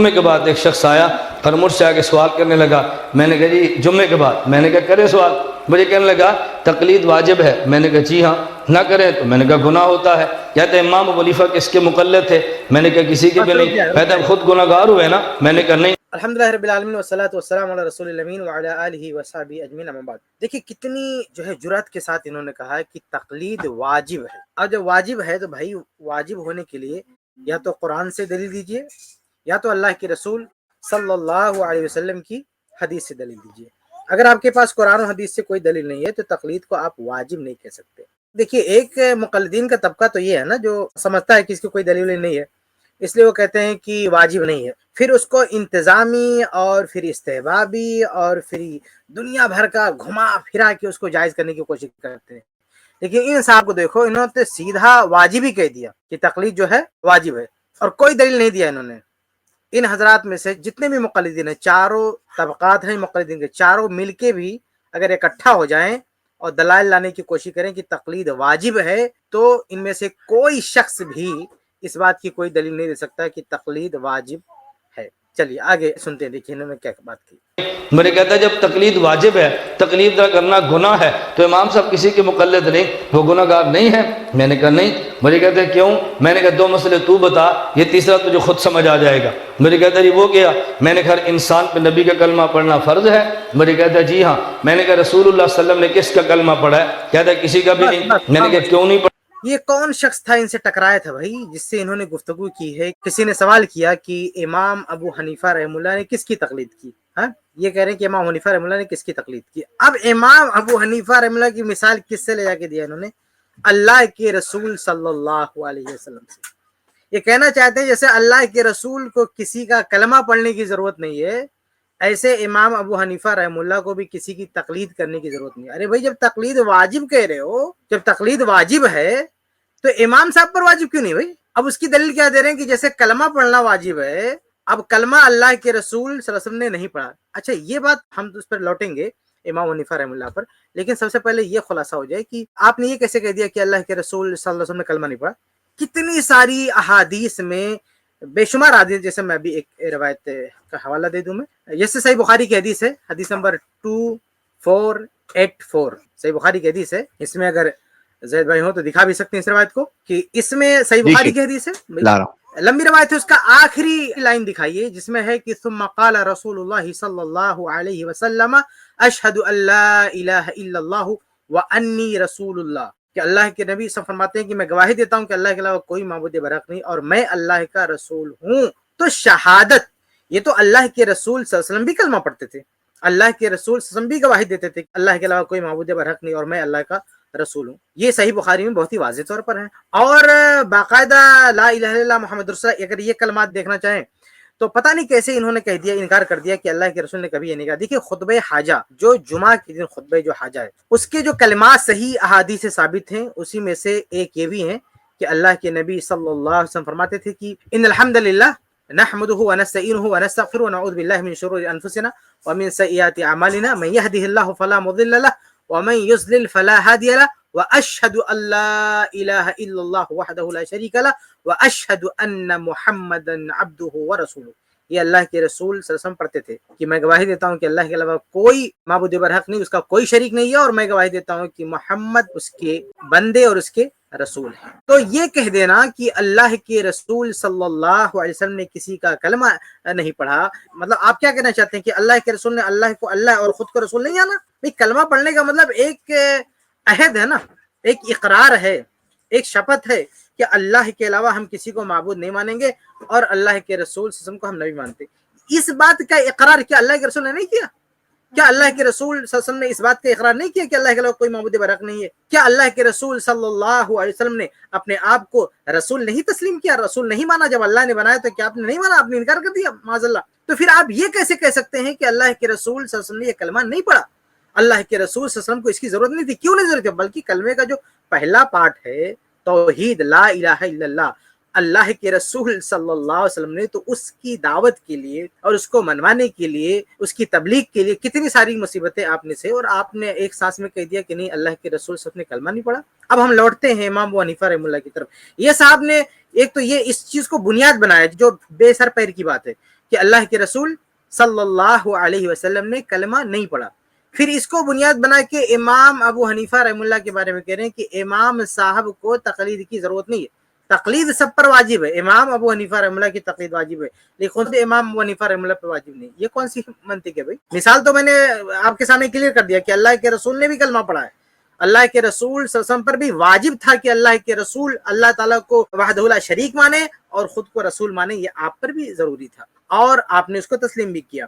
جمعے کے بعد ایک شخص آیا اور مجھ سے آگے سوال کرنے لگا. میں نے کہا جی جمعے کے بعد. میں نے کہا کرے سوال. مجھے کہنے لگا تقلید واجب ہے. میں نے کہا جی ہاں. نہ کریں تو میں نے کہا گناہ ہوتا ہے. کہتے ہیں امام ابو حنیفہ کس کے مقلد تھے؟ میں نے کہا کسی کے بھی نہیں. کہتے ہیں خود گناہ گار ہوئے نا. میں نے کہا نہیں. الحمدللہ رب العالمین والصلاۃ والسلام علی رسول الامین وعلی آلہ وصحبہ اجمعین اما بعد. دیکھیے کتنی جو ہے جرأت کے ساتھ انہوں نے کہا ہے کہ تقلید واجب ہے. اور جب واجب ہے تو بھائی واجب ہونے کے لیے یا تو قرآن سے دلیل دیجیے یا تو اللہ کے رسول صلی اللہ علیہ وسلم کی حدیث سے دلیل دیجیے. اگر آپ کے پاس قرآن و حدیث سے کوئی دلیل نہیں ہے تو تقلید کو آپ واجب نہیں کہہ سکتے. دیکھیے ایک مقلدین کا طبقہ تو یہ ہے نا جو سمجھتا ہے کہ اس کی کوئی دلیل نہیں ہے اس لیے وہ کہتے ہیں کہ واجب نہیں ہے. پھر اس کو انتظامی اور پھر استحبابی اور پھر دنیا بھر کا گھما پھرا کے اس کو جائز کرنے کی کوشش کرتے ہیں. لیکن ان صاحب کو دیکھو انہوں نے سیدھا واجب ہی کہہ دیا کہ تقلید جو ہے واجب ہے اور کوئی دلیل نہیں دیا انہوں نے. ان حضرات میں سے جتنے بھی مقلدین ہیں چاروں طبقات ہیں مقلدین کے چاروں مل کے بھی اگر اکٹھا ہو جائیں اور دلائل لانے کی کوشش کریں کہ تقلید واجب ہے تو ان میں سے کوئی شخص بھی اس بات کی کوئی دلیل نہیں دے سکتا کہ تقلید واجب ہے. چلیے آگے سنتے ہیں. دیکھیے انہوں نے کیا بات کی. میں کہتا ہے جب تقلید واجب ہے تقلید کرنا گناہ ہے تو امام صاحب کسی کے مقلد نہیں وہ گناہ گار نہیں ہے. میں نے کہا نہیں. مجھے کہتے ہیں کیوں؟ میں نے کہا دو مسئلے تو بتا یہ تیسرا تجھے خود سمجھ آ جائے گا. مجھے کہتا ہے جی وہ کیا؟ میں نے کہا انسان پہ نبی کا کلمہ پڑھنا فرض ہے. مجھے کہتا ہے جی ہاں. میں نے کہا رسول اللہ صلی اللہ علیہ وسلم نے کس کا کلمہ پڑھا ہے؟ کہتا ہے کسی کا بھی نہیں. میں نے کہا کیوں نہیں پڑھا؟ یہ کون شخص تھا ان سے ٹکرایا تھا بھائی جس سے انہوں نے گفتگو کی ہے؟ کسی نے سوال کیا کہ امام ابو حنیفہ رحمہ اللہ نے کس کی تقلید کی؟ ہاں یہ کہہ رہے ہیں کہ امام حنیفہ رحمہ اللہ نے کس کی تقلید کی. اب امام ابو حنیفہ رحمہ اللہ کی مثال کس سے لے جا کے دیا انہوں نے؟ اللہ کے رسول صلی اللہ علیہ وسلم سے. یہ کہنا چاہتے ہیں جیسے اللہ کے رسول کو کسی کا کلمہ پڑھنے کی ضرورت نہیں ہے ایسے امام ابو حنیفہ رحمہ اللہ کو بھی کسی کی تقلید کرنے کی ضرورت نہیں ہے. ارے بھائی جب تقلید واجب کہہ رہے ہو جب تقلید واجب ہے تو امام صاحب پر واجب کیوں نہیں بھائی؟ اب اس کی دلیل کیا دے رہے ہیں کہ جیسے کلمہ پڑھنا واجب ہے اب کلمہ اللہ کے رسول صلی اللہ علیہ وسلم نے نہیں پڑھا. اچھا یہ بات ہم اس پر لوٹیں گے امام حنیفہ رحمہ اللہ پر. لیکن سب سے پہلے یہ خلاصہ ہو جائے کہ آپ نے یہ کیسے کہہ دیا کہ اللہ کے رسول صلی اللہ علیہ وسلم نے کلمہ نہیں پڑھا؟ کتنی ساری احادیث میں بے شمار حدیث. جیسے میں ابھی ایک روایت کا حوالہ دے دوں. میں جیسے صحیح بخاری کی حدیث ہے حدیث نمبر 2484 صحیح بخاری کی حدیث ہے. اس میں اگر زید بھائی ہو تو دکھا بھی سکتے ہیں اس روایت کو کہ اس میں صحیح بخاری کی حدیث ہے لمبی روایت ہے. اس کا آخری لائن دکھائیے جس میں ہے کہ ثم قال رسول اللہ صلی اللہ علیہ وسلم اشہد ان لا الہ الا اللہ وانی رسول اللہ. کہ اللہ کے نبی صلی اللہ علیہ وسلم فرماتے ہیں کہ میں گواہی دیتا ہوں کہ اللہ کے علاوہ کوئی معبود برحق نہیں اور میں اللہ کا رسول ہوں. تو شہادت یہ تو اللہ کے رسول صلی اللہ علیہ وسلم بھی کلمہ پڑھتے تھے. اللہ کے رسول صلی اللہ علیہ وسلم بھی گواہی دیتے تھے کہ اللہ کے علاوہ کوئی معبود برحق نہیں اور میں اللہ کا رسول ہوں. یہ صحیح بخاری میں بہت ہی واضح طور پر ہے. اور باقاعدہ لا الہ الا اللہ محمد رسول اللہ اگر یہ کلمات دیکھنا چاہیں تو پتہ نہیں کیسے انہوں نے کہہ دیا انکار کر دیا کہ اللہ کے رسول نے کبھی یہ نہیں کہا. دیکھیے خطبہ حاجہ جو جمعہ کے دن خطبہ جو حاجہ ہے اس کے جو کلمات صحیح احادیث سے ثابت ہیں اسی میں سے ایک یہ بھی ہیں کہ اللہ کے نبی صلی اللہ علیہ وسلم فرماتے تھے کہ ان الحمدللہ نحمده ونستعینه ونستغفره ونعوذ بالله من شرور انفسنا ومن سیئات اعمالنا من يهده الله فلا مضل له ومن يضلل فلا هادي له واشهد ان لا اله الا الله وحده لا شريك له واشهد ان محمدا عبده ورسوله. یہ اللہ کے رسول صلی اللہ علیہ وسلم پڑھتے تھے کہ میں گواہی دیتا ہوں کہ اللہ کے علاوہ کوئی معبود برحق نہیں اس کا کوئی شریک نہیں ہے اور میں گواہی دیتا ہوں کہ محمد اس کے بندے اور اس کے رسول ہیں. تو یہ کہہ دینا کہ اللہ کے رسول صلی اللہ علیہ وسلم نے کسی کا کلمہ نہیں پڑھا مطلب آپ کیا کہنا چاہتے ہیں کہ اللہ کے رسول نے اللہ کو اللہ اور خود کو رسول نہیں جانا؟ بھائی کلمہ پڑھنے کا مطلب ایک عہد ہے نا ایک اقرار ہے ایک شپت ہے کہ اللہ کے علاوہ ہم کسی کو معبود نہیں مانیں گے اور اللہ کے رسول صلی اللہ علیہ وسلم کو ہم نبی مانتے. اس بات کا اقرار کیا اللہ کے رسول نے نہیں کیا؟ کیا اللہ کے رسول صلی اللہ علیہ وسلم نے اس بات کا اقرار نہیں کیا کہ اللہ کے علاوہ کوئی معبود برحق نہیں ہے؟ کیا اللہ کے رسول صلی اللہ علیہ وسلم نے اپنے آپ کو رسول نہیں تسلیم کیا رسول نہیں مانا؟ جب اللہ نے بنایا تو کیا آپ نے نہیں مانا؟ آپ نے انکار کر دیا معاذ اللہ. تو پھر آپ یہ کیسے کہہ سکتے ہیں کہ اللہ کے رسول صلی اللہ علیہ وسلم نے یہ کلمہ نہیں پڑھا؟ اللہ کے رسول صلی اللہ علیہ وسلم کو اس کی ضرورت نہیں تھی. کیوں نہیں ضرورت ہے؟ بلکہ کلمے کا جو پہلا پارٹ ہے توحید لا الہ الا اللہ اللہ کے رسول صلی اللہ علیہ وسلم نے تو اس کی دعوت کے لیے اور اس کو منوانے کے لیے اس کی تبلیغ کے لیے کتنی ساری مصیبتیں آپ نے سے اور آپ نے ایک سانس میں کہہ دیا کہ نہیں اللہ کے رسول صلی اللہ علیہ وسلم نے کلمہ نہیں پڑھا. اب ہم لوٹتے ہیں امام ابو حنیفہ رحمہ اللہ کی طرف. یہ صاحب نے ایک تو یہ اس چیز کو بنیاد بنایا جو بے سر پیر کی بات ہے کہ اللہ کے رسول صلی اللہ علیہ وسلم نے کلمہ نہیں پڑھا. پھر اس کو بنیاد بنا کے امام ابو حنیفہ رحمہ اللہ کے بارے میں کہہ رہے ہیں کہ امام صاحب کو تقلید کی ضرورت نہیں ہے. تقلید سب پر واجب ہے, امام ابو حنیفہ رحمہ اللہ کی تقلید واجب ہے, لیکن خود امام ابو حنیفہ رحمہ اللہ پہ واجب نہیں. یہ کون سی منطق ہے بھائی؟ مثال تو میں نے آپ کے سامنے کلیئر کر دیا کہ اللہ کے رسول نے بھی کلمہ پڑھا ہے, اللہ کے رسول صلی اللہ علیہ وسلم پر بھی واجب تھا کہ اللہ کے رسول اللہ تعالیٰ کو وحدہ لا شریک مانے اور خود کو رسول مانے, یہ آپ پر بھی ضروری تھا اور آپ نے اس کو تسلیم بھی کیا.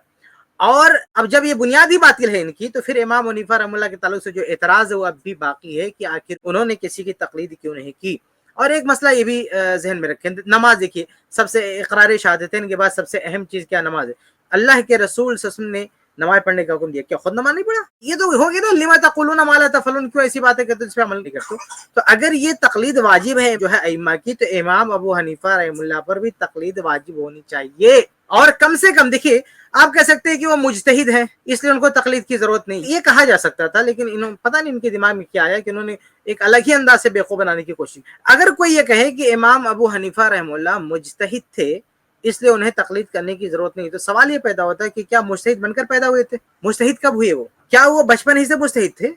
اور اب جب یہ بنیادی باطل ہے ان کی, تو پھر امام حنیفہ رحمہ اللہ کے تعلق سے جو اعتراض ہے وہ اب بھی باقی ہے کہ آخر انہوں نے کسی کی تقلید کیوں نہیں کی. اور ایک مسئلہ یہ بھی ذہن میں رکھیں, نماز دیکھیے, سب سے اقرار شہادتین کے بعد سب سے اہم چیز کیا؟ نماز ہے. اللہ کے رسول صلی اللہ علیہ وسلم نے نماز پڑھنے کا حکم دیا, کیا خود نماز نہیں پڑھا؟ یہ تو ہو گیا نا, لما تقولون ما لا تفعلون, کیوں ایسی باتیں کرتے اس پہ عمل نہیں کرتے؟ تو اگر یہ تقلید واجب ہے جو ہے ائمہ کی, تو امام ابو حنیفہ رحمہ اللہ پر بھی تقلید واجب ہونی چاہیے. اور کم سے کم دیکھیے, آپ کہہ سکتے ہیں کہ وہ مجتہد ہیں اس لیے ان کو تقلید کی ضرورت نہیں, یہ کہا جا سکتا تھا, لیکن انہوں پتہ نہیں ان کے دماغ میں کیا آیا کہ انہوں نے ایک الگ ہی انداز سے بیوقوف بنانے کی کوشش. اگر کوئی یہ کہے کہ امام ابو حنیفہ رحمہ اللہ مجتہد تھے اس لیے انہیں تقلید کرنے کی ضرورت نہیں, تو سوال یہ پیدا ہوتا ہے کہ کیا مجتہد بن کر پیدا ہوئے تھے؟ مجتہد کب ہوئے وہ؟ کیا وہ بچپن ہی سے مجتہد تھے؟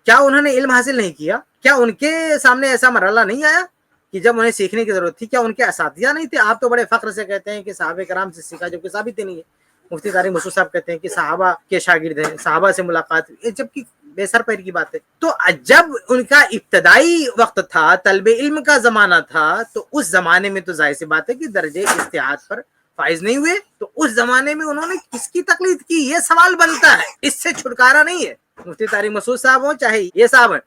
کیا انہوں نے علم حاصل نہیں کیا؟ کیا ان کے سامنے ایسا مرحلہ نہیں آیا کہ جب انہیں سیکھنے کی ضرورت تھی؟ کیا ان کے اساتذہ نہیں تھے؟ آپ تو بڑے فخر سے کہتے ہیں کہ صحابہ کرام سے سیکھا, جبکہ ثابت ہی نہیں ہے. مفتی طارق مسعود صاحب کہتے ہیں کہ صحابہ کے شاگرد ہیں, صحابہ سے ملاقات ہوئی, جبکہ بے سر پیر کی بات ہے. تو جب ان کا ابتدائی وقت تھا, طلب علم کا زمانہ تھا, تو اس زمانے میں تو ظاہر سی بات ہے کہ درجے اجتہاد پر فائز نہیں ہوئے, تو اس زمانے میں انہوں نے کس کی تقلید کی؟ یہ سوال بنتا ہے, اس سے چھٹکارا نہیں ہے. مفتی طارق مسعود صاحب ہوں چاہے یہ صاحب ہیں,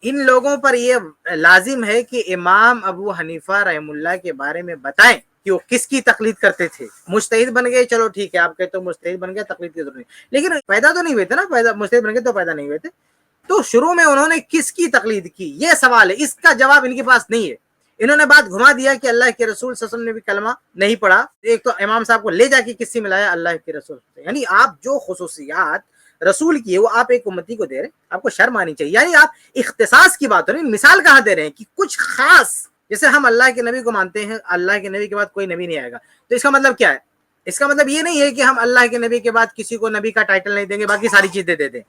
ان لوگوں پر یہ لازم ہے کہ امام ابو حنیفہ رحمہ اللہ کے بارے میں بتائیں کہ وہ کس کی تقلید کرتے تھے. مجتہد بن گئے, چلو ٹھیک ہے, آپ کہتے ہو مجتہد بن گئے, تقلید کی ضرورت نہیں, لیکن پیدا تو نہیں ہوئے تھے نا, مجتہد بن گئے تو پیدا نہیں ہوئے تھے. تو شروع میں انہوں نے کس کی تقلید کی, یہ سوال ہے, اس کا جواب ان کے پاس نہیں ہے. انہوں نے بات گھما دیا کہ اللہ کے رسول صلی اللہ علیہ وسلم نے بھی کلمہ نہیں پڑھا. ایک تو امام صاحب کو لے جا کے کس سے ملایا؟ اللہ کے رسول سے. یعنی آپ جو خصوصیات رسول کی ہے وہ آپ ایک امتی کو دے رہے ہیں, آپ کو شرم آنی چاہیے. یعنی آپ اختصاص کی بات ہو رہی, مثال کہاں دے رہے ہیں کہ کچھ خاص, جیسے ہم اللہ کے نبی کو مانتے ہیں, اللہ کے نبی کے بعد کوئی نبی نہیں آئے گا, تو اس کا مطلب کیا ہے؟ اس کا مطلب یہ نہیں ہے کہ ہم اللہ کے نبی کے بعد کسی کو نبی کا ٹائٹل نہیں دیں گے, باقی ساری چیزیں دے دیں.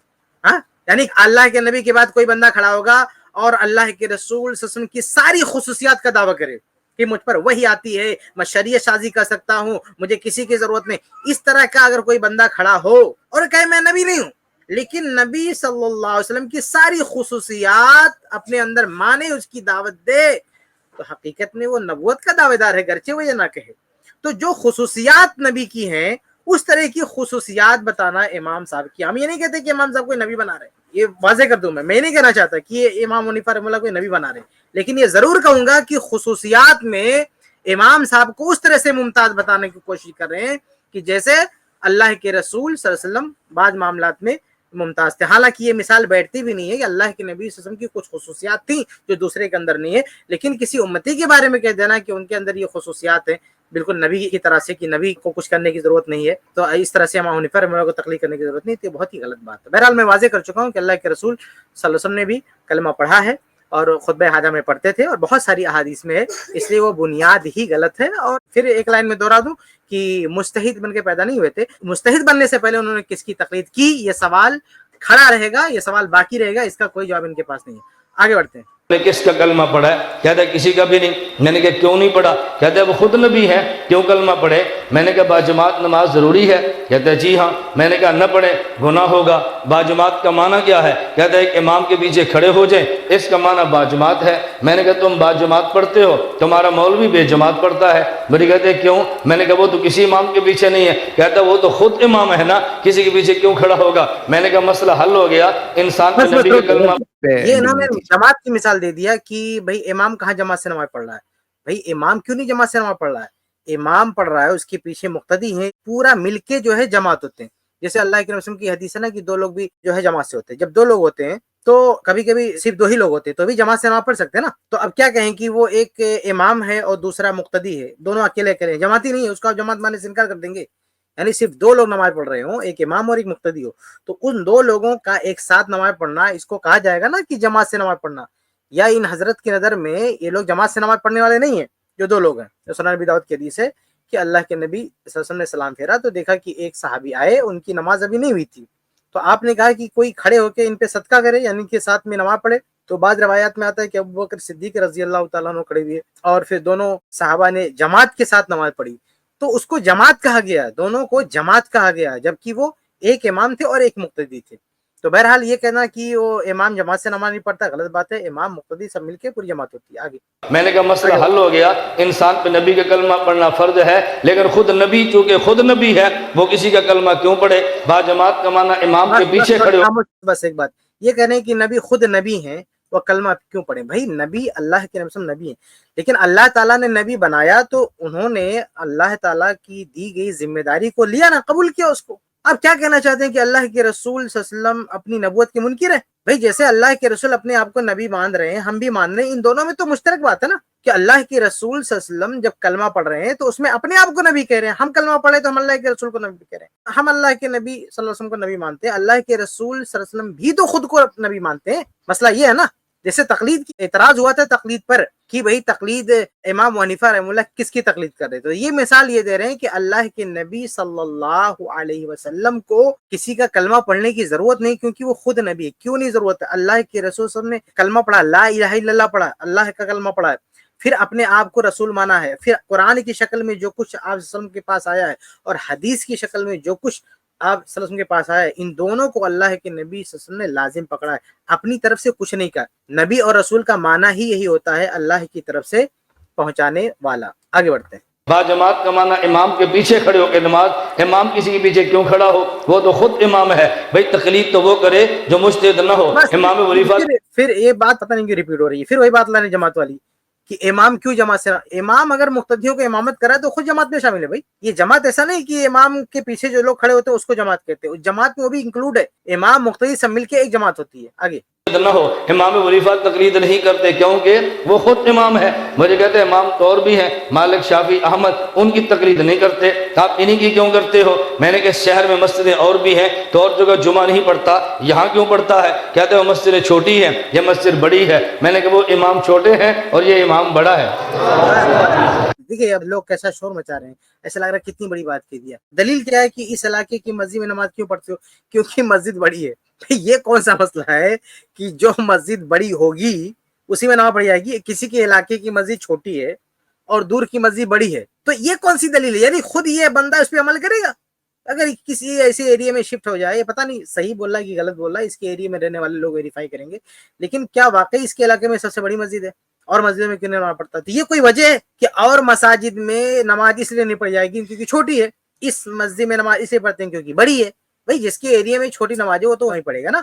ہاں, یعنی اللہ کے نبی کے بعد کوئی بندہ کھڑا ہوگا اور اللہ کے رسول صلی اللہ علیہ وسلم کی ساری خصوصیات کا دعویٰ کرے کہ مجھ پر وحی آتی ہے, میں شریعت سازی کر سکتا ہوں, مجھے کسی کی ضرورت نہیں. اس طرح کا اگر کوئی بندہ کھڑا ہو اور کہے میں نبی نہیں ہوں, لیکن نبی صلی اللہ علیہ وسلم کی ساری خصوصیات اپنے اندر مانے, اس کی دعوت دے, تو حقیقت میں وہ نبوت کا دعوے دار ہے, گرچہ وہ یہ نہ کہے. تو جو خصوصیات نبی کی ہیں اس طرح کی خصوصیات بتانا امام صاحب کی. ہم یہ نہیں کہتے کہ امام صاحب کوئی نبی بنا رہے ہیں, یہ واضح کر دوں, میں نہیں کہنا چاہتا کہ یہ امام حنیفہ رحمہ اللہ کوئی نبی بنا رہے ہیں, لیکن یہ ضرور کہوں گا کہ خصوصیات میں امام صاحب کو اس طرح سے ممتاز بتانے کی کوشش کر رہے ہیں کہ جیسے اللہ کے رسول صلی اللہ علیہ وسلم بعض معاملات میں ممتاز تھے. حالانکہ یہ مثال بیٹھتی بھی نہیں ہے کہ اللہ کے نبی صلی اللہ علیہ وسلم کی کچھ خصوصیات تھیں جو دوسرے کے اندر نہیں ہے, لیکن کسی امتی کے بارے میں کہہ دینا کہ ان کے اندر یہ خصوصیات ہیں بالکل نبی کی طرح سے, کہ نبی کو کچھ کرنے کی ضرورت نہیں ہے, تو اس طرح سے امام حنیفہ رحمہ اللہ کو تقلید کرنے کی ضرورت نہیں, تو یہ بہت ہی غلط بات ہے. بہرحال میں واضح کر چکا ہوں کہ اللہ کے رسول صلی اللہ علیہ وسلم نے بھی کلمہ پڑھا ہے اور خطبہ حاجہ میں پڑھتے تھے, اور بہت ساری احادیث میں ہے, اس لیے وہ بنیاد ہی غلط ہے. اور پھر ایک لائن میں دوہرا دوں کہ مجتہد بن کے پیدا نہیں ہوئے تھے, مجتہد بننے سے پہلے انہوں نے کس کی تقلید کی, یہ سوال کھڑا رہے گا, یہ سوال باقی رہے گا, اس کا کوئی جواب ان کے پاس نہیں ہے. آگے بڑھتے ہیں. کس کا کلمہ پڑھا ہے؟ کہتا ہے کسی کا بھی نہیں. میں نے کہا کیوں نہیں پڑھا؟ کہتا ہے وہ خود نبی ہے, کیوں کلمہ پڑھے؟ میں نے کہا باجماعت نماز ضروری ہے. کہتا ہے جی ہاں. میں نے کہا نہ پڑھے گناہ ہوگا. باجماعت کا معنی کیا ہے؟ کہتا ہے ایک امام کے پیچھے کھڑے ہو جائیں, اس کا معنی باجماعت ہے. میں نے کہا تم باجماعت پڑھتے ہو, تمہارا مولوی بے جماعت پڑھتا ہے. بڑی کہتے ہیں کیوں؟ میں نے کہا وہ تو کسی امام کے پیچھے نہیں ہے. کہتا ہے وہ تو خود امام ہے نا, کسی کے پیچھے کیوں کھڑا ہوگا؟ میں نے کہا مسئلہ حل ہو گیا. انسان کو نبی کا کلمہ, یہ انہوں نے جماعت کی مثال دے دیا کہ بھئی امام کہاں جماعت سے نماز پڑھ رہا ہے. بھئی امام کیوں نہیں جماعت سے نماز پڑھ رہا ہے؟ امام پڑھ رہا ہے, اس کے پیچھے مقتدی ہیں, پورا مل کے جو ہے جماعت ہوتے ہیں. جیسے اللہ کے رسول کی حدیث ہے نا کہ دو لوگ بھی جو ہے جماعت سے ہوتے ہیں. جب دو لوگ ہوتے ہیں تو کبھی کبھی صرف دو ہی لوگ ہوتے ہیں, تو بھی جماعت سے نماز پڑھ سکتے ہیں نا. تو اب کیا کہیں کہ وہ ایک امام ہے اور دوسرا مقتدی ہے, دونوں اکیلے اکیلے جماعتی نہیں ہے, اس کو آپ جماعت ماننے سے انکار کر دیں گے. یعنی صرف دو لوگ نماز پڑھ رہے ہوں, ایک امام اور ایک مقتدی ہو, تو ان دو لوگوں کا ایک ساتھ نماز پڑھنا, اس کو کہا جائے گا نا کہ جماعت سے نماز پڑھنا. یا ان حضرت کی نظر میں یہ لوگ جماعت سے نماز پڑھنے والے نہیں ہیں جو دو لوگ ہیں. جو سنن ابی داؤد کی حدیث ہے کہ اللہ کے نبی صلی اللہ علیہ وسلم نے سلام پھیرا تو دیکھا کہ ایک صحابی آئے، ان کی نماز ابھی نہیں ہوئی تھی، تو آپ نے کہا کہ کوئی کھڑے ہو کے ان پہ صدقہ کرے، یعنی ان کے ساتھ میں نماز پڑھے. تو بعض روایات میں آتا ہے کہ ابو بکر صدیق رضی اللہ تعالیٰ عنہ کھڑے ہوئے اور پھر دونوں صحابہ نے جماعت کے ساتھ نماز پڑھی، تو اس کو جماعت کہا گیا، دونوں کو جماعت کہا گیا، جبکہ وہ ایک امام تھے اور ایک مقتدی تھے. تو بہرحال یہ کہنا کہ وہ امام جماعت سے نماز نہیں پڑھتا غلط بات ہے، امام مقتدی سب مل کے پوری جماعت ہوتی ہے. آگے میں نے کہا مسئلہ حل ہو گیا، انسان پہ نبی کا کلمہ پڑھنا فرض ہے، لیکن خود نبی چونکہ خود نبی ہے وہ کسی کا کلمہ کیوں پڑھے؟ با جماعت کا معنی امام کے پیچھے کھڑے ہو. بس ایک بات یہ کہہ رہے ہیں کہ نبی خود نبی ہیں، وہ کلمہ کیوں پڑھیں؟ بھائی نبی اللہ کے رسول نبی ہیں، لیکن اللہ تعالیٰ نے نبی بنایا تو انہوں نے اللہ تعالیٰ کی دی گئی ذمہ داری کو لیا نا، قبول کیا اس کو. اب کیا کہنا چاہتے ہیں کہ اللہ کے رسول صلی اللہ علیہ وسلم اپنی نبوت کے منکر ہیں؟ بھائی جیسے اللہ کے رسول اپنے آپ کو نبی مان رہے ہیں، ہم بھی مان رہے ہیں، ان دونوں میں تو مشترک بات ہے نا کہ اللہ کے رسول صلی اللہ علیہ وسلم جب کلمہ پڑھ رہے ہیں تو اس میں اپنے آپ کو نبی کہہ رہے ہیں، ہم کلمہ پڑھے تو ہم اللہ کے رسول کو نبی کہہ رہے ہیں. ہم اللہ کے نبی صلی اللہ علیہ وسلم کو نبی مانتے ہیں، اللہ کے رسول صلی اللہ علیہ وسلم بھی تو خود کو نبی مانتے ہیں. مسئلہ یہ ہے نا، جیسے تقلید کی اعتراض ہوا تھا تقلید پر کہ بھئی تقلید امام ابو حنیفہ رحمہ اللہ کس کی تقلید کر رہے، تو یہ مثال یہ دے رہے ہیں کہ اللہ کے نبی صلی اللہ علیہ وسلم کو کسی کا کلمہ پڑھنے کی ضرورت نہیں، کیونکہ وہ خود نبی ہے. کیوں نہیں ضرورت ہے؟ اللہ کے رسول صلی اللہ علیہ وسلم نے کلمہ پڑھا، لا الہ الا اللہ پڑھا، اللہ کا کلمہ پڑھا ہے، پھر اپنے آپ کو رسول مانا ہے، پھر قرآن کی شکل میں جو کچھ آپ صلی اللہ علیہ وسلم کے پاس آیا ہے اور حدیث کی شکل میں جو کچھ آپ صلی اللہ علیہ وسلم کے پاس آیا ہے، ان دونوں کو اللہ کے نبی صلی اللہ علیہ وسلم نے لازم پکڑا ہے، اپنی طرف سے کچھ نہیں کہا. نبی اور رسول کا معنی ہی یہی ہوتا ہے، اللہ کی طرف سے پہنچانے والا. آگے بڑھتے ہیں. با جماعت کا معنی امام کے پیچھے کھڑے ہو کے نماز. امام کسی کے پیچھے کیوں کھڑا ہو؟ وہ تو خود امام ہے. بھئی تقلید تو وہ کرے جو مجتہد نہ ہو. امام ولیفہ پھر یہ بات پتہ نہیں کیوں ریپیٹ ہو رہی ہے، پھر وہی بات لانے جماعت والی کہ امام کیوں جماعت سے، امام اگر مقتدیوں کو امامت کرا تو خود جماعت میں شامل ہے. بھائی یہ جماعت ایسا نہیں کہ امام کے پیچھے جو لوگ کھڑے ہوتے ہیں اس کو جماعت کہتے ہیں، اس جماعت میں وہ بھی انکلوڈ ہے، امام مقتدی سب مل کے ایک جماعت ہوتی ہے. آگے نہ ہو. امام ولیفہ تقلید نہیں کرتے کیونکہ وہ خود امام ہے. مجھے کہتے ہیں امام تو اور بھی ہیں، مالک، شافعی، احمد، ان کی تقلید نہیں کرتے. آپ انہی کی کیوں کرتے ہو؟ میں نے کہا شہر میں مسجدیں اور بھی ہیں تو اور جگہ جمعہ نہیں پڑھتا، یہاں کیوں پڑھتا ہے؟ کہتے ہیں وہ مسجد چھوٹی ہے، یہ مسجد بڑی ہے. میں نے کہا وہ امام چھوٹے ہیں اور یہ امام بڑا ہے. دیکھیے اب لوگ کیسا شور مچا رہے ہیں، ایسا لگ رہا ہے کتنی بڑی بات کہہ دیا. دلیل کیا ہے کہ اس علاقے کی مسجد میں نماز کیوں پڑھتے ہو؟ کیونکہ مسجد بڑی ہے. یہ کون سا مسئلہ ہے کہ جو مسجد بڑی ہوگی اسی میں نماز پڑھی جائے گی؟ کسی کے علاقے کی مسجد چھوٹی ہے اور دور کی مسجد بڑی ہے، تو یہ کون سی دلیل ہے؟ یعنی خود یہ بندہ اس پہ عمل کرے گا؟ اگر کسی ایسے ایریا میں شفٹ ہو جائے، پتہ نہیں صحیح بول رہا ہے کہ غلط بول رہا ہے، اس کے ایریا میں رہنے والے لوگ ویریفائی کریں گے، لیکن کیا واقعی اس کے علاقے میں سب سے بڑی مسجد ہے اور مسجد میں کیوں نہیں نماز پڑھتا؟ تو یہ کوئی وجہ ہے کہ اور مساجد میں نماز اس لیے نہیں پڑھی جائے گی کیونکہ چھوٹی ہے، اس مسجد میں نماز اس لیے پڑھتے ہیں کیونکہ بڑی ہے؟ بھائی جس کے ایریا میں چھوٹی نماز ہے وہ تو وہیں پڑھے گا نا.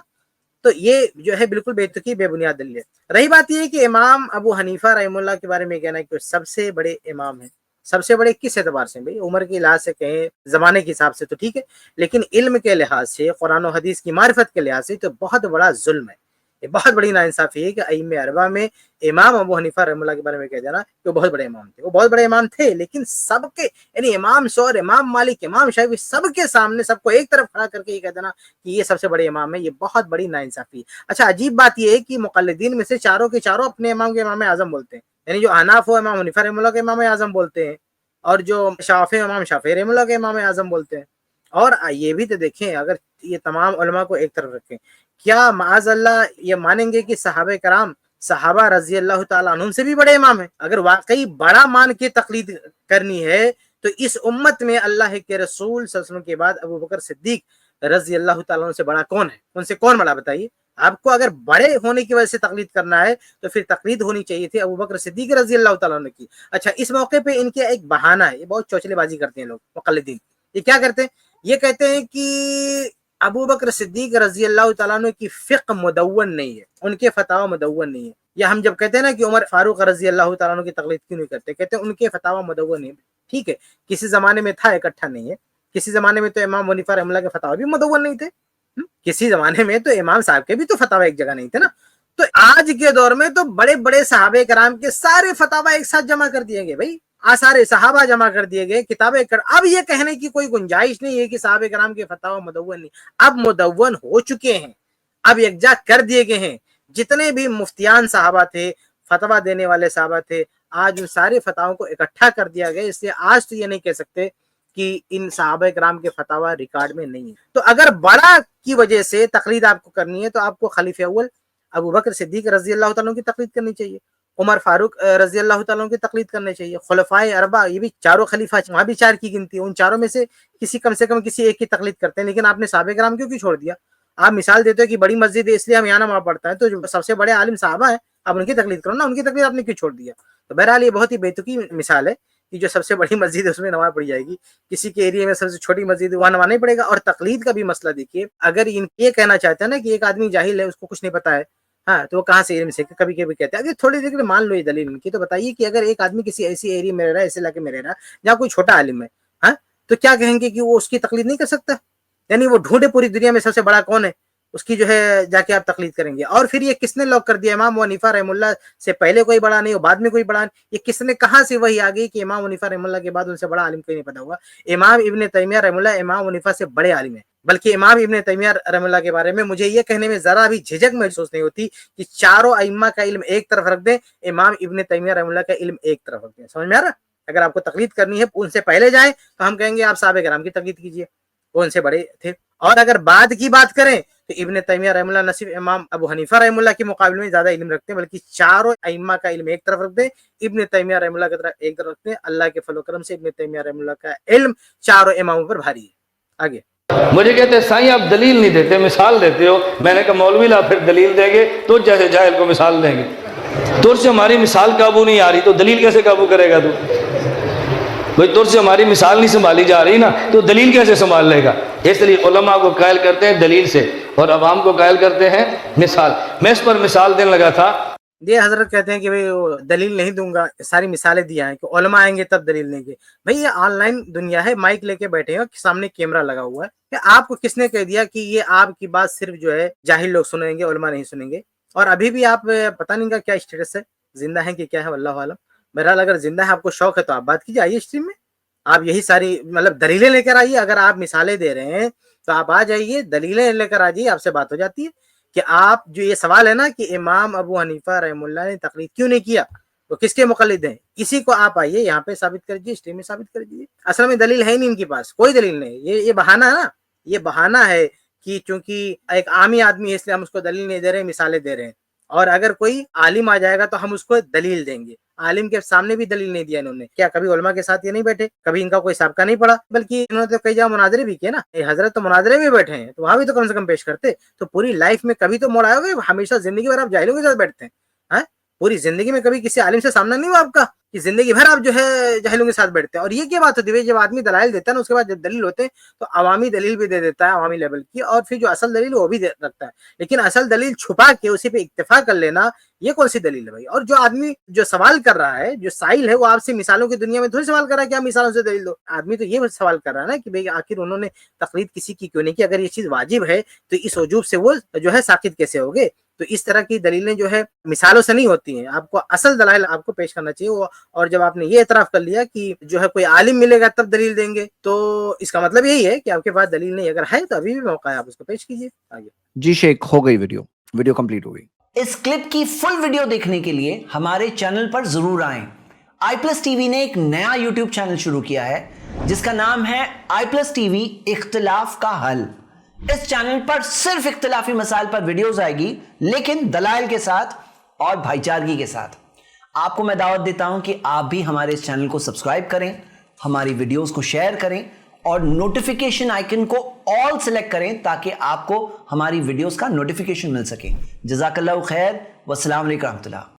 تو یہ جو ہے بالکل بے تکی بے بنیاد دلیل ہے. رہی بات یہ کہ امام ابو حنیفہ رحمہ اللہ کے بارے میں کہنا ہے کہ سب سے بڑے امام ہیں. سب سے بڑے کس اعتبار سے؟ بھائی عمر کے لحاظ سے کہیں، زمانے کے حساب سے تو ٹھیک ہے، لیکن علم کے لحاظ سے، قرآن و حدیث کی معرفت کے لحاظ سے تو بہت بڑا ظلم ہے، یہ بہت بڑی ناانصافی ہے کہ ائمہ اربعہ میں امام ابو حنیفہ رحمہ اللہ کے بارے میں کہہ دینا کہ وہ بہت بڑے امام تھے. وہ بہت بڑے امام تھے، لیکن سب کے یعنی امام سور، امام مالک، امام شافعی، سب کے سامنے سب کو ایک طرف کھڑا کر کے یہ کہہ دینا کہ یہ سب سے بڑے امام ہے، یہ بہت بڑی ناانصافی ہے. اچھا عجیب بات یہ ہے کہ مقلدین میں سے چاروں کے چاروں اپنے امام کے امام اعظم بولتے ہیں، یعنی جو احناف ہو امام حنیفہ رحمہ اللہ کے امام اعظم بولتے ہیں، اور جو شافعی امام شافعی رحمہ اللہ کے امام اعظم بولتے ہیں. اور یہ بھی تو دیکھیں، اگر یہ تمام علماء کو ایک طرف رکھیں، کیا معاذ اللہ یہ مانیں گے کہ صحابہ کرام، صحابہ رضی اللہ تعالیٰ عنہم سے بھی بڑے امام ہیں؟ اگر واقعی بڑا مان کے تقلید کرنی ہے تو اس امت میں اللہ کے رسول صلی اللہ علیہ وسلم کے بعد ابو بکر صدیق رضی اللہ تعالیٰ عنہ سے بڑا کون ہے؟ ان سے کون بڑا بتائیے آپ کو. اگر بڑے ہونے کی وجہ سے تقلید کرنا ہے تو پھر تقلید ہونی چاہیے تھی ابو بکر صدیق رضی اللہ تعالیٰ عنہ کی. اچھا اس موقع پہ ان کے ایک بہانہ ہے، یہ بہت چوچلے بازی کرتے ہیں لوگ مقلدین. یہ کیا کرتے ہیں؟ یہ کہتے ہیں کہ ابو بکر صدیق رضی اللہ تعالیٰ عنہ کی فقہ مدون نہیں ہے، ان کے فتاوی مدون نہیں ہے. یا ہم جب کہتے ہیں نا کہ عمر فاروق رضی اللہ تعالیٰ عنہ کی تقلید کیوں نہیں کرتے، کہتے ہیں ان کے فتاوی مدون نہیں ہے. ٹھیک ہے، کسی زمانے میں تھا، اکٹھا نہیں ہے. کسی زمانے میں تو امام حنیفہ رحمہ اللہ کے فتاوی بھی مدون نہیں تھے، کسی زمانے میں تو امام صاحب کے بھی تو فتاوی ایک جگہ نہیں تھے نا. تو آج کے دور میں تو بڑے بڑے صحابہ کرام کے سارے فتاوی ایک ساتھ جمع کر دیے گئے، بھائی آثار صحابہ جمع کر دیے گئے، کتابیں اب یہ کہنے کی کوئی گنجائش نہیں ہے کہ صحابہ کرام کے فتاوی مدون نہیں، اب مدون ہو چکے ہیں، اب یکجا کر دیے گئے ہیں. جتنے بھی مفتیان صحابہ تھے، فتویٰ دینے والے صحابہ تھے، آج ان سارے فتاووں کو اکٹھا کر دیا گیا, اس لیے آج تو یہ نہیں کہہ سکتے کہ ان صحابہ کرام کے فتاوا ریکارڈ میں نہیں ہے. تو اگر بڑا کی وجہ سے تقلید آپ کو کرنی ہے تو آپ کو خلیفہ اول ابو بکر صدیق رضی اللہ تعالیٰ کی تقلید کرنی چاہیے, عمر فاروق رضی اللہ تعالیٰ کی تقلید کرنی چاہیے, خلفائے اربع یہ بھی چاروں خلیفہ, وہاں بھی 4 کی گنتی ہے, ان چاروں میں سے کم سے کم کسی ایک کی تقلید کرتے ہیں. لیکن آپ نے صحابہ کرام کیوں چھوڑ دیا؟ آپ مثال دیتے ہو کہ بڑی مسجد ہے اس لیے ہم یہاں نماز پڑھتا ہے, تو جو سب سے بڑے عالم صحابہ ہیں آپ ان کی تقلید کرو نا, ان کی تقلید آپ نے کیوں چھوڑ دیا؟ تو بہرحال یہ بہت ہی بیتوقی مثال ہے کہ جو سب سے بڑی مسجد ہے اس میں نماز پڑھی جائے گی, کسی کے ایریا میں سب سے چھوٹی مسجد ہے وہاں نماز نہیں پڑے گا. اور تقلید کا بھی مسئلہ دیکھیے, اگر یہ کہنا چاہتے ہیں نا کہ ایک آدمی جاہل ہے اس کو کچھ نہیں پتا ہے, ہاں تو وہ کہاں سے علم سے, کبھی کبھی کہتے ہیں اگر تھوڑی دیر مان لو یہ دلیل ان کی, تو بتائیے کہ اگر ایک آدمی کسی ایسی ایریا میں رہ رہا ہے, ایسے علاقے میں رہ رہا ہے جہاں کوئی چھوٹا عالم ہے, ہاں تو کیا کہیں گے کہ وہ اس کی تقلید نہیں کر سکتا؟ یعنی وہ ڈھونڈے پوری دنیا میں سب سے بڑا کون ہے, اس کی جو ہے جا کے آپ تقلید کریں گے. اور پھر یہ کس نے لاک کر دیا؟ امام ابو حنیفہ رحمہ اللہ سے پہلے کوئی بڑا نہیں اور بعد میں کوئی بڑا نہیں. یہ کس نے کہاں سے وہی آ گئی کہ امام ابو حنیفہ رحمہ اللہ کے بعد ان سے بڑا عالم کوئی نہیں پیدا ہوا؟ امام ابن تیمیہ رحمہ اللہ امام ابو حنیفہ سے بڑے عالم ہیں, بلکہ امام ابن تیمیہ رحمہ اللہ کے بارے میں مجھے یہ کہنے میں ذرا بھی جھجک محسوس نہیں ہوتی کہ چاروں ائمہ کا علم ایک طرف رکھ دیں, امام ابن تیمیہ رحمہ اللہ کا علم ایک طرف رکھ دیں. سمجھ میں آ رہا؟ اگر آپ کو تقلید کرنی ہے ان سے پہلے جائیں تو ہم کہیں گے آپ صحابہ کرام کی تقلید کیجیے, وہ ان سے بڑے تھے. اور اگر بعد کی بات کریں تو ابن تیمیہ رحمہ اللہ نہ صرف امام ابو حنیفہ رحمہ اللہ کے مقابلے میں زیادہ علم رکھتے ہیں, بلکہ چاروں ائمہ کا علم ایک طرف رکھ دیں, ابن تیمیہ رحمہ اللہ کی طرف ایک طرف رکھتے ہیں. اللہ کے فضل و کرم سے ابن تیمیہ رحمہ اللہ کا علم چاروں اماموں پر بھاری ہے. آگے مجھے کہتے ہیں سائیں آپ دلیل نہیں دیتے, مثال دیتے ہو. میں نے کہا مولوی لا پھر دلیل دیں گے تو جیسے جاہل کو مثال دیں گے, تو سے ہماری مثال قابو نہیں آ رہی تو دلیل کیسے قابو کرے گا؟ تو بھئی طور سے ہماری مثال نہیں سنبھالی جا رہی نا, تو دلیل کیسے سنبھال لے گا؟ اس لیے علماء کو قائل کرتے ہیں دلیل سے اور عوام کو قائل کرتے ہیں مثال. میں اس پر مثال دینے لگا تھا. یہ حضرت کہتے ہیں کہ بھئی دلیل نہیں دوں گا, ساری مثالیں دیا ہیں کہ علماء آئیں گے تب دلیل دیں گے. بھئی یہ آن لائن دنیا ہے, مائک لے کے بیٹھے ہیں, سامنے کیمرہ لگا ہوا ہے, کہ آپ کو کس نے کہہ دیا کہ یہ آپ کی بات صرف جو ہے جاہل لوگ سنیں گے, علماء نہیں سنیں گے؟ اور ابھی بھی آپ پتہ نہیں کا کیا اسٹیٹس ہے, زندہ ہیں کہ کیا ہے واللہ عالم. بہرحال اگر زندہ ہے, آپ کو شوق ہے تو آپ بات کیجیے, آئیے اسٹریم میں, آپ یہی ساری مطلب دلیلیں لے کر آئیے. اگر آپ مثالیں دے رہے ہیں تو آپ آ جائیے, دلیلیں لے کر آ جائیے, آپ سے بات ہو جاتی ہے. کہ آپ جو یہ سوال ہے نا کہ امام ابو حنیفہ رحمہ اللہ نے تقلید کیوں نہیں کیا, تو کس کے مقلد ہیں, اسی کو آپ آئیے یہاں پہ ثابت کر دیجیے, اسٹریم میں ثابت کر دیجیے. اصل میں دلیل ہے نہیں ان کے پاس, کوئی دلیل نہیں. یہ بہانہ ہے نا, یہ بہانہ ہے کہ چونکہ ایک عامی آدمی ہے اس لیے ہم اس کو دلیل نہیں دے رہے ہیں, مثالیں دے رہے ہیں. اور اگر کوئی عالم آ جائے گا تو ہم اس کو دلیل دیں گے. عالم کے سامنے بھی دلیل نہیں دیا انہوں نے. کیا کبھی علماء کے ساتھ یہ نہیں بیٹھے, کبھی ان کا کوئی سابقہ نہیں پڑا, بلکہ انہوں نے تو کئی جگہ مناظرے بھی کیے نا. حضرت تو مناظرے میں بیٹھے ہیں تو وہاں بھی تو کم سے کم پیش کرتے. تو پوری لائف میں کبھی تو موڑ آئے ہوگا, ہمیشہ زندگی بھر آپ جاہلوں کے ساتھ بیٹھتے ہیں. پوری زندگی میں کبھی کسی عالم سے سامنا نہیں ہوا آپ کا کہ زندگی بھر آپ جو ہے جاہلوں کے ساتھ بیٹھتے ہیں. اور یہ کیا بات ہوتی ہے, جب آدمی دلائل دیتا ہے نا اس کے بعد جب دلیل ہوتے ہیں تو عوامی دلیل بھی دے دیتا ہے, عوامی لیول کی, اور پھر جو اصل دلیل وہ بھی رکھتا ہے. لیکن اصل دلیل چھپا کے اسی پہ اکتفا کر لینا, یہ کون سی دلیل ہے بھائی؟ اور جو آدمی جو سوال کر رہا ہے, جو سائل ہے, وہ آپ سے مثالوں کی دنیا میں تھوڑی سوال کر رہا ہے کہ آپ مثالوں سے دلیل دو. آدمی تو یہ سوال کر رہا ہے نا کہ بھئی آخر انہوں نے تقلید کسی کی کیوں نہیں کی؟ اگر یہ چیز واجب ہے تو اس وجوب سے وہ جو ہے ساقط کیسے ہوگے؟ تو اس طرح کی دلیلیں جو ہے مثالوں سے نہیں ہوتی ہیں, آپ کو اصل دلائل آپ کو پیش کرنا چاہیے. اور جب آپ نے یہ اعتراف کر لیا کہ جو ہے کوئی عالم ملے گا تب دلیل دیں گے, تو اس کا مطلب یہی ہے کہ آپ کے پاس دلیل نہیں. اگر ہے تو ابھی بھی موقع ہے, آپ اس کو پیش کیجیے. آگے جی شیخ, ہو گئی ویڈیو کمپلیٹ ہو گئی. اس کلپ کی فل ویڈیو دیکھنے کے لیے ہمارے چینل پر ضرور آئیں. آئی پلس ٹی وی نے ایک نیا یوٹیوب چینل شروع کیا ہے جس کا نام ہے آئی پلس ٹی وی اختلاف کا حل. اس چینل پر صرف اختلافی مسائل پر ویڈیوز آئے گی, لیکن دلائل کے ساتھ اور بھائی چارگی کے ساتھ. آپ کو میں دعوت دیتا ہوں کہ آپ بھی ہمارے اس چینل کو سبسکرائب کریں, ہماری ویڈیوز کو شیئر کریں اور نوٹیفیکیشن آئیکن کو آل سلیکٹ کریں تاکہ آپ کو ہماری ویڈیوز کا نوٹیفیکیشن مل سکے. جزاک اللہ خیر, والسلام علیکم ورحمۃ اللہ.